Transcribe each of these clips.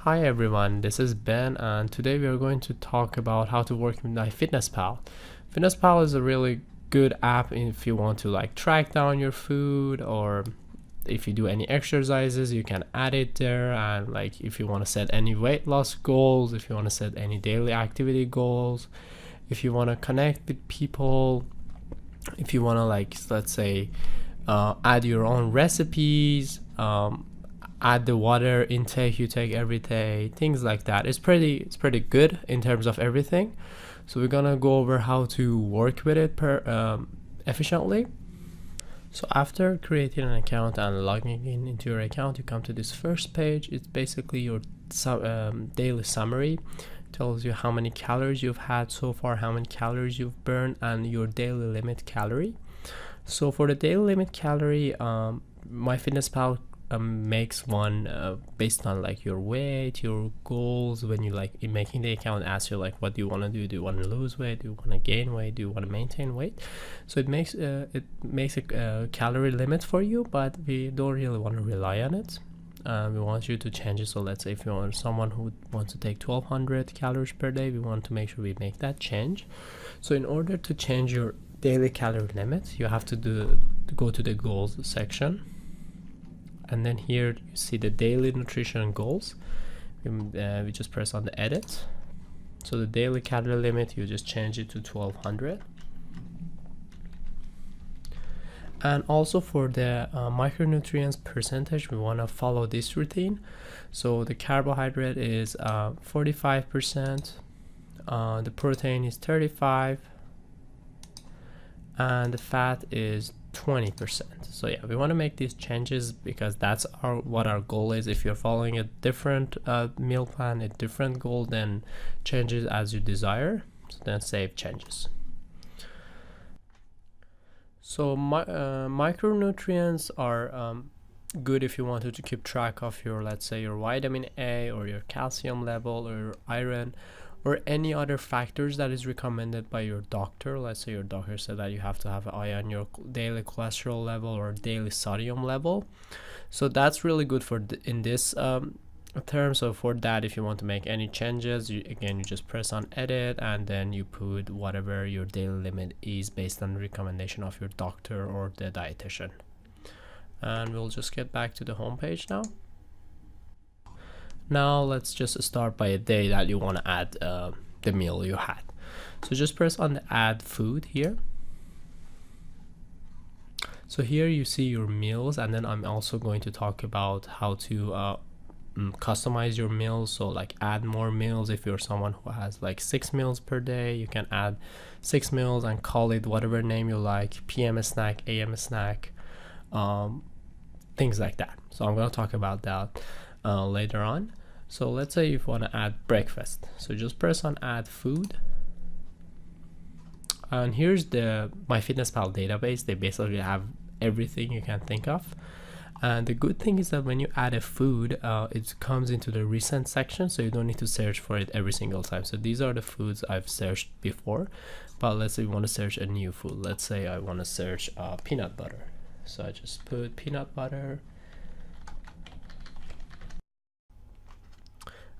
Hi everyone, this is Ben, and today we are going to talk about how to work with MyFitnessPal. FitnessPal is a really good app if you want to track down your food, or if you do any exercises you can add it there, and if you want to set any weight loss goals, if you want to set any daily activity goals, if you want to connect with people, if you want to let's say add your own recipes, add the water intake you take every day, things like that. It's pretty good in terms of everything. So we're gonna go over how to work with it efficiently. So after creating an account and logging into your account, you come to this first page. It's basically your daily summary. Tells you how many calories you've had so far, how many calories you've burned, and your daily limit calorie. So for the daily limit calorie, MyFitnessPal makes one based on your weight, your goals. When you in making the account, asks you what do you want to do you want to lose weight, do you want to gain weight, do you want to maintain weight. So it makes a calorie limit for you, but we don't really want to rely on it. We want you to change it. So let's say if you are someone who wants to take 1200 calories per day, we want to make sure we make that change. So in order to change your daily calorie limit, you have to go to the goals section, and then here you see the daily nutrition goals. We just press on the edit. So the daily calorie limit, you just change it to 1200. And also for the micronutrients percentage, we want to follow this routine. So the carbohydrate is 45%, the protein is 35%, and the fat is 20%. So yeah, we want to make these changes because that's what our goal is. If you're following a different meal plan, a different goal, then changes as you desire. So then save changes. So micronutrients are good if you wanted to keep track of your, let's say, your vitamin A or your calcium level or your iron, or any other factors that is recommended by your doctor. Let's say your doctor said that you have to have an eye on your daily cholesterol level or daily sodium level. So that's really good for in this term. So for that, if you want to make any changes, you just press on edit, and then you put whatever your daily limit is based on the recommendation of your doctor or the dietitian. And we'll just get back to the home page now. Now let's just start by a day that you want to add the meal you had. So just press on the add food here. So here you see your meals, and then I'm also going to talk about how to customize your meals. So add more meals. If you're someone who has 6 meals per day, you can add 6 meals and call it whatever name you like, PM snack, AM snack, things like that. So I'm going to talk about that later on. So let's say you want to add breakfast. So just press on add food, and here's the MyFitnessPal database. They basically have everything you can think of. And the good thing is that when you add a food, it comes into the recent section, so you don't need to search for it every single time. So these are the foods I've searched before, but let's say you want to search a new food. Let's say I want to search peanut butter. So I just put peanut butter,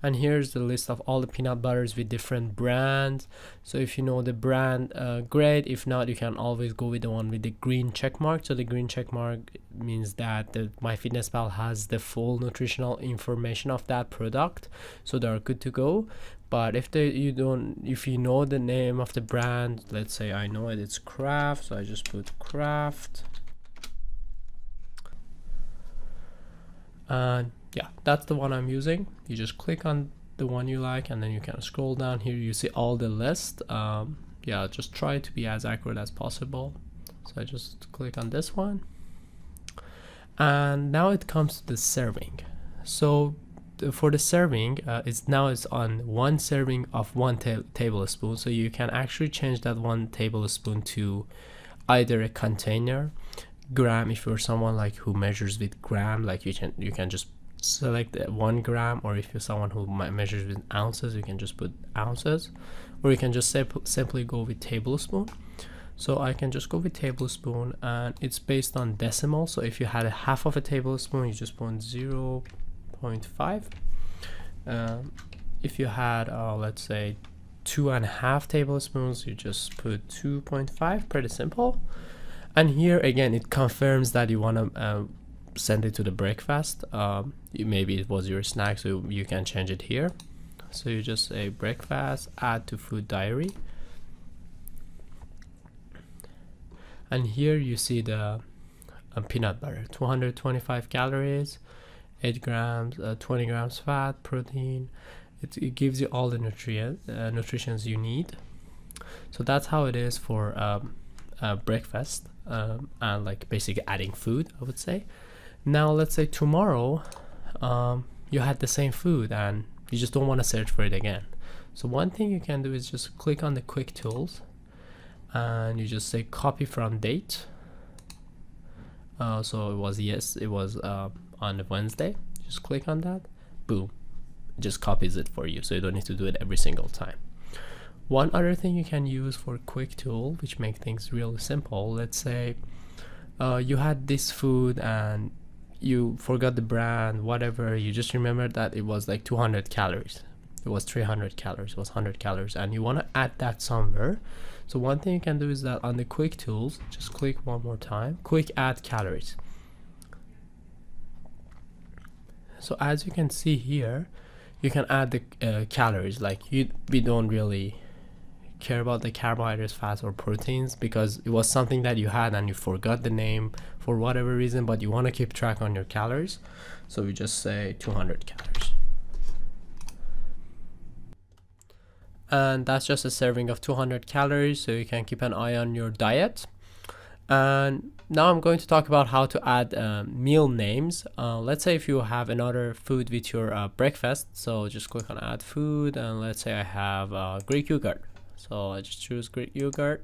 and here's the list of all the peanut butters with different brands. So if you know the brand, great. If not, you can always go with the one with the green check mark. So the green check mark means that MyFitnessPal has the full nutritional information of that product, so they're good to go. But if you know the name of the brand, let's say I know it's Kraft, so I just put Kraft, and yeah, that's the one I'm using. You just click on the one you like, and then you can scroll down here. You see all the list. Yeah, just try to be as accurate as possible. So I just click on this one, and now it comes to the serving. So for the serving, it's on 1 serving of 1 tablespoon. So you can actually change that 1 tablespoon to either a container, gram. If you're someone who measures with gram, you can just select 1 gram, or if you're someone who measures with ounces, you can just put ounces, or you can just simply go with tablespoon. So I can just go with tablespoon, and it's based on decimal. So if you had a half of a tablespoon, you just put 0.5. If you had let's say 2.5 tablespoons, you just put 2.5. Pretty simple. And here again it confirms that you want to send it to the breakfast. Maybe it was your snack, so you can change it here. So you just say breakfast, add to food diary, and here you see the peanut butter, 225 calories, 8 grams, 20 grams fat, protein. It gives you all the nutritions you need. So that's how it is for breakfast, and like basically adding food, I would say. Now let's say tomorrow you had the same food and you just don't want to search for it again. So one thing you can do is just click on the quick tools and you just say copy from date. So it was on Wednesday. Just click on that, boom, it just copies it for you, so you don't need to do it every single time. One other thing you can use for quick tool, which make things really simple, let's say you had this food and you forgot the brand, whatever, you just remembered that it was like 200 calories, it was 300 calories, it was 100 calories, and you want to add that somewhere. So one thing you can do is that on the quick tools, just click one more time, quick add calories. So as you can see here, you can add the calories. Like we don't really care about the carbohydrates, fats, or proteins, because it was something that you had and you forgot the name for whatever reason, but you want to keep track on your calories. So we just say 200 calories. And that's just a serving of 200 calories, so you can keep an eye on your diet. And now I'm going to talk about how to add meal names. Let's say if you have another food with your breakfast, so just click on add food, and let's say I have Greek yogurt, so I just choose Greek yogurt.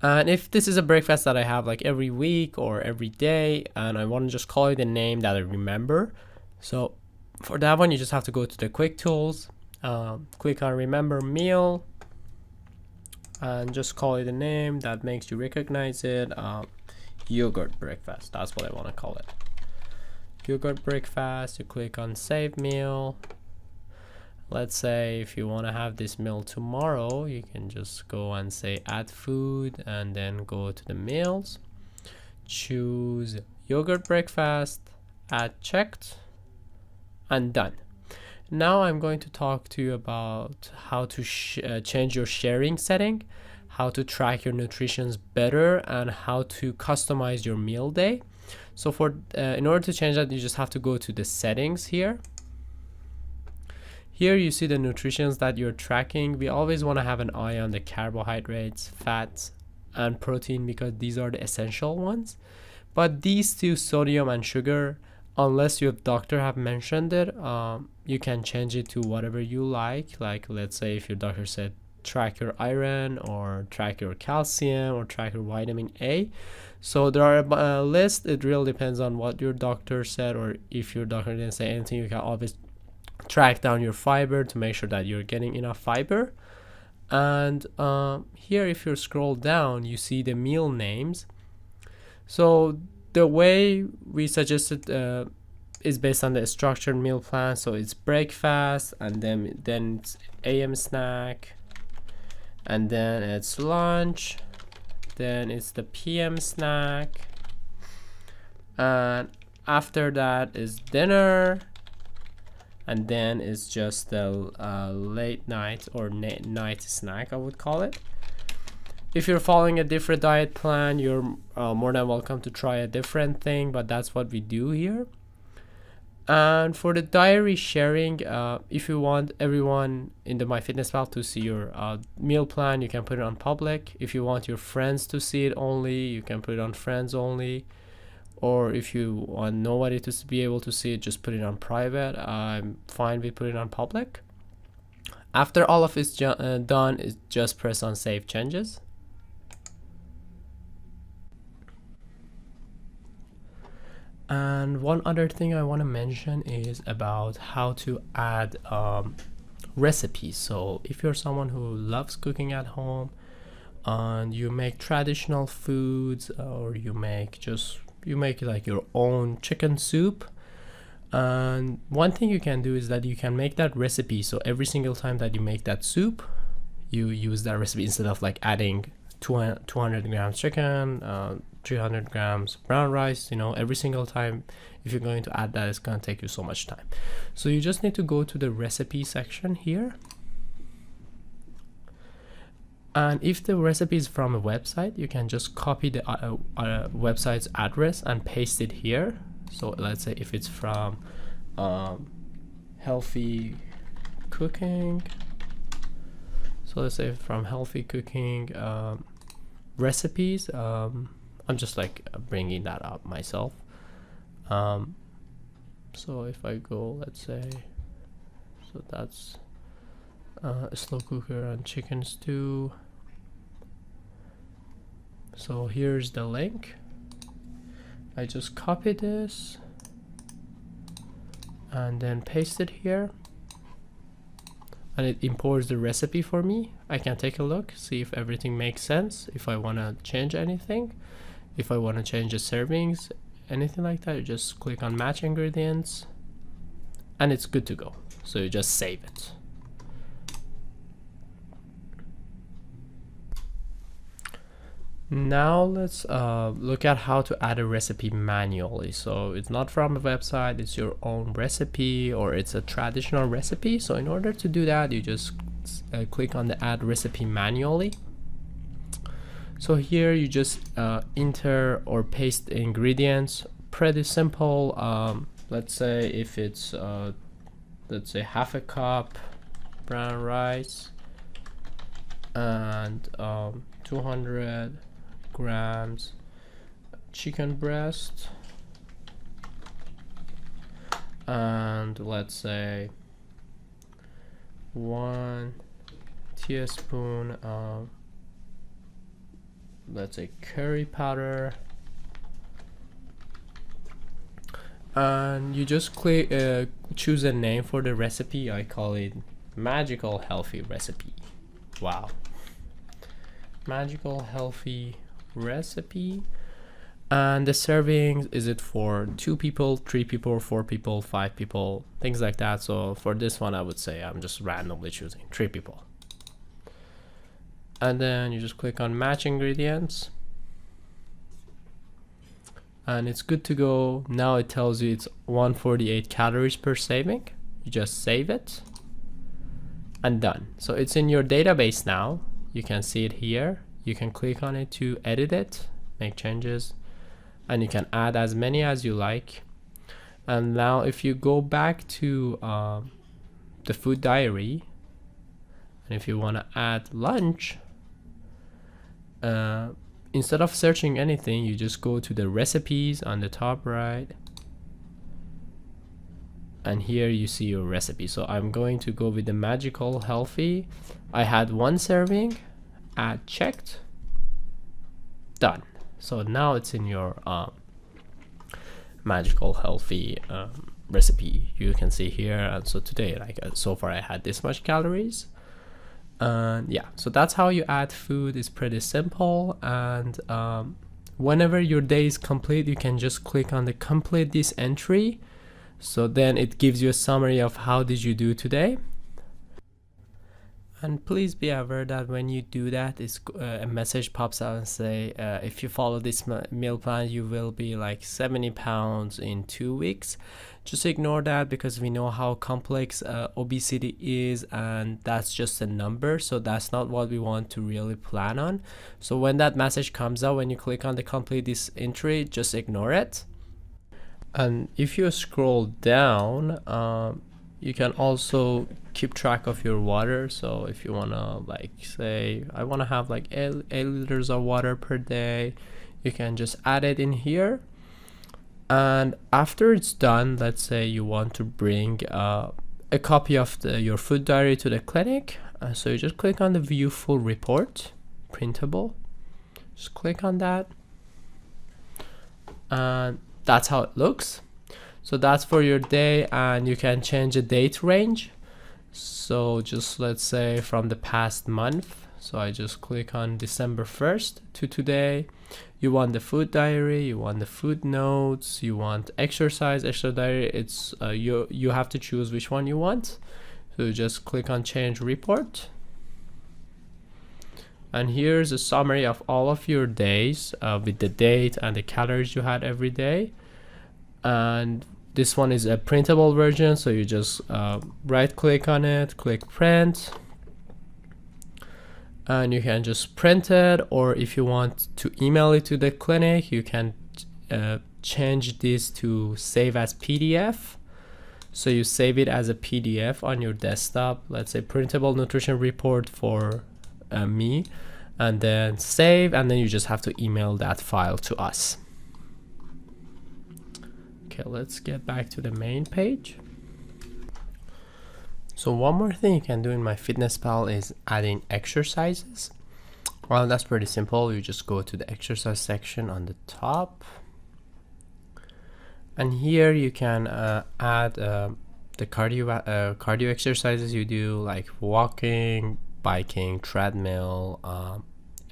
And if this is a breakfast that I have like every week or every day, and I want to just call it a name that I remember, so for that one you just have to go to the quick tools, click on remember meal, and just call it a name that makes you recognize it. Yogurt breakfast, that's what I want to call it. Yogurt breakfast. You click on save meal. Let's say if you want to have this meal tomorrow, you can just go and say add food and then go to the meals, choose yogurt breakfast, add checked, and done. Now I'm going to talk to you about how to change your sharing setting, how to track your nutritions better, and how to customize your meal day. So for in order to change that, you just have to go to the settings here. Here you see the nutritions that you're tracking. We always want to have an eye on the carbohydrates, fats, and protein, because these are the essential ones. But these two, sodium and sugar, unless your doctor have mentioned it, you can change it to whatever you like. Like let's say if your doctor said track your iron, or track your calcium, or track your vitamin A. So there are a list. It really depends on what your doctor said, or if your doctor didn't say anything, you can always track down your fiber to make sure that you're getting enough fiber. And here if you scroll down, you see the meal names. So the way we suggested is based on the structured meal plan. So it's breakfast, and then it's AM snack, and then it's lunch, then it's the PM snack, and after that is dinner, and then it's just the late night or night snack, I would call it. If you're following a different diet plan, you're more than welcome to try a different thing, but that's what we do here. And for the diary sharing, if you want everyone in the MyFitnessPal to see your meal plan, you can put it on public. If you want your friends to see it only, you can put it on friends only. Or if you want nobody to be able to see it, just put it on private. I'm fine with putting it on public. After all of it's done, is just press on save changes. And one other thing I want to mention is about how to add recipes. So if you're someone who loves cooking at home and you make traditional foods, or you make like your own chicken soup, And one thing you can do is that you can make that recipe, so every single time that you make that soup, you use that recipe instead of like adding 200 grams chicken, 300 grams brown rice. You know, every single time if you're going to add that, it's going to take you so much time. So you just need to go to the recipe section here, and if the recipe is from a website, you can just copy the website's address and paste it here. So let's say if it's from healthy cooking, so let's say from healthy cooking recipes, I'm just like bringing that up myself. So if I go, let's say, so that's a slow cooker and chicken stew. So here's the link. I just copy this and then paste it here, and it imports the recipe for me. I can take a look, see if everything makes sense, if I want to change anything, if I want to change the servings, anything like that. You just click on match ingredients and it's good to go. So you just save it. Now let's look at how to add a recipe manually. So it's not from a website, it's your own recipe, or it's a traditional recipe. So in order to do that, you just click on the add recipe manually. So here you just enter or paste the ingredients. Pretty simple. Let's say if it's let's say half a cup brown rice and 200 grams chicken breast, and let's say 1 teaspoon of, let's say, curry powder, and you just click choose a name for the recipe. I call it Magical Healthy Recipe. Wow, Magical Healthy Recipe. And the servings, is it for 2 people, 3 people, 4 people, 5 people, things like that. So for this one, I would say I'm just randomly choosing 3 people. And then you just click on match ingredients and it's good to go. Now it tells you it's 148 calories per serving. You just save it and done. So it's in your database now. You can see it here. You can click on it to edit it, make changes, and you can add as many as you like. And now if you go back to the food diary, and if you want to add lunch, instead of searching anything, you just go to the recipes on the top right, and here you see your recipe. So I'm going to go with the Magical Healthy. I had 1 serving, add checked, done. So now it's in your Magical Healthy recipe. You can see here, and so today, like so far I had this much calories. Yeah, so that's how you add food. It's pretty simple, and whenever your day is complete, you can just click on the complete this entry. So then it gives you a summary of how did you do today. And please be aware that when you do that, a message pops out and say, if you follow this meal plan, you will be like 70 pounds in 2 weeks. Just ignore that, because we know how complex obesity is, and that's just a number. So that's not what we want to really plan on. So when that message comes out, when you click on the complete this entry, just ignore it. And if you scroll down, you can also keep track of your water. So if you want to, like, say I want to have like 8 liters of water per day, you can just add it in here. And after it's done, let's say you want to bring a copy of your food diary to the clinic. So you just click on the view full report, printable, just click on that, and that's how it looks. So that's for your day, and you can change the date range. So just let's say from the past month. So I just click on December 1st to today. You want the food diary, you want the food notes, you want exercise diary. It's you have to choose which one you want. So you just click on change report, and here's a summary of all of your days with the date and the calories you had every day. And this one is a printable version, so you just right click on it, click print, and you can just print it, or if you want to email it to the clinic, you can change this to save as PDF. So you save it as a PDF on your desktop, let's say printable nutrition report for me, and then save, and then you just have to email that file to us. Okay, let's get back to the main page. So one more thing you can do in MyFitnessPal is adding exercises. Well, that's pretty simple. You just go to the exercise section on the top, and here you can add the cardio exercises you do, like walking, biking, treadmill,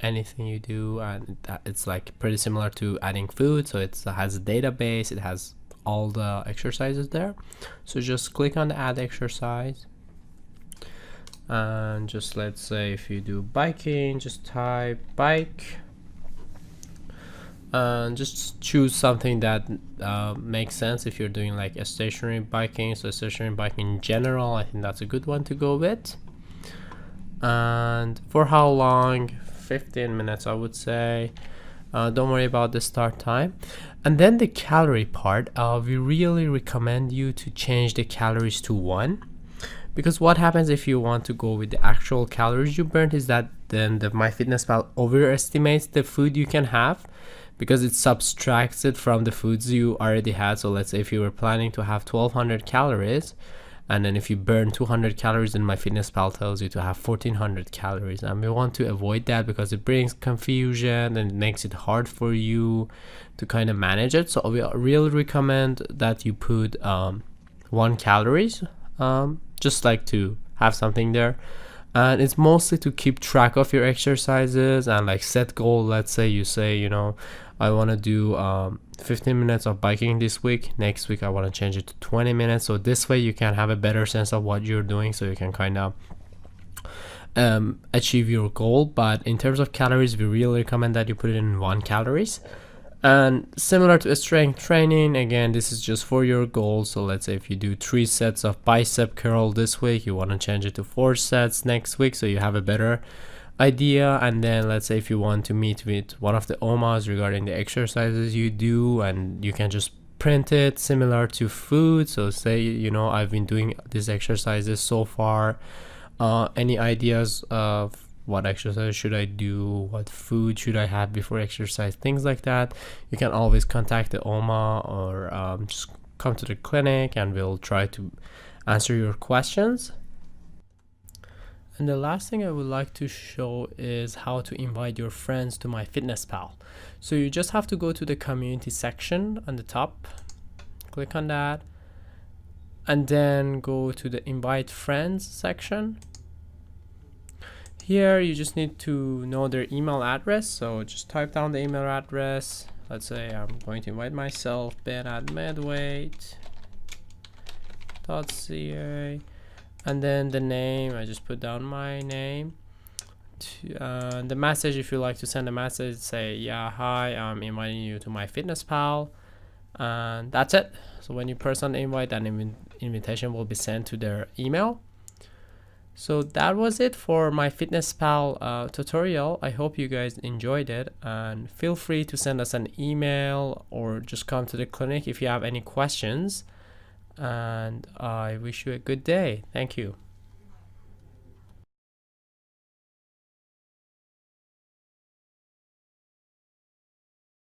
anything you do, and it's like pretty similar to adding food. So it has a database, it has all the exercises there. So just click on the add exercise, and just let's say if you do biking, just type bike, and just choose something that makes sense if you're doing like a stationary biking. So stationary biking in general, I think that's a good one to go with. And for how long? 15 minutes, I would say. Don't worry about the start time. And then the calorie part, we really recommend you to change the calories to 1, because what happens if you want to go with the actual calories you burned is that then the MyFitnessPal overestimates the food you can have, because it subtracts it from the foods you already had. So let's say if you were planning to have 1200 calories, and then if you burn 200 calories, then MyFitnessPal tells you to have 1400 calories. And we want to avoid that because it brings confusion and it makes it hard for you to kind of manage it. So we really recommend that you put 1 calories, just like to have something there. And it's mostly to keep track of your exercises and like set goal. Let's say you say, you know, I want to do 15 minutes of biking this week. Next week I want to change it to 20 minutes. So this way you can have a better sense of what you're doing, so you can kind of achieve your goal. But in terms of calories, we really recommend that you put it in 1 calories. And similar to strength training, again, this is just for your goals. So let's say if you do 3 sets of bicep curl this week, you want to change it to 4 sets next week, so you have a better idea. And then let's say if you want to meet with one of the OMAs regarding the exercises you do, and you can just print it similar to food. So say, you know, I've been doing these exercises so far, any ideas of what exercise should I do, what food should I have before exercise, things like that. You can always contact the OMA, or just come to the clinic and we'll try to answer your questions. And the last thing I would like to show is how to invite your friends to MyFitnessPal. So you just have to go to the community section on the top, click on that, and then go to the invite friends section. Here you just need to know their email address, so just type down the email address. Let's say I'm going to invite myself, ben@medweight.ca, and then the name, I just put down my name. The message, if you like to send a message, say, yeah, hi, I'm inviting you to MyFitnessPal, and that's it. So when you press on the invite, an invitation will be sent to their email. So that was it for MyFitnessPal tutorial. I hope you guys enjoyed it, and feel free to send us an email or just come to the clinic if you have any questions. And I wish you a good day. Thank you.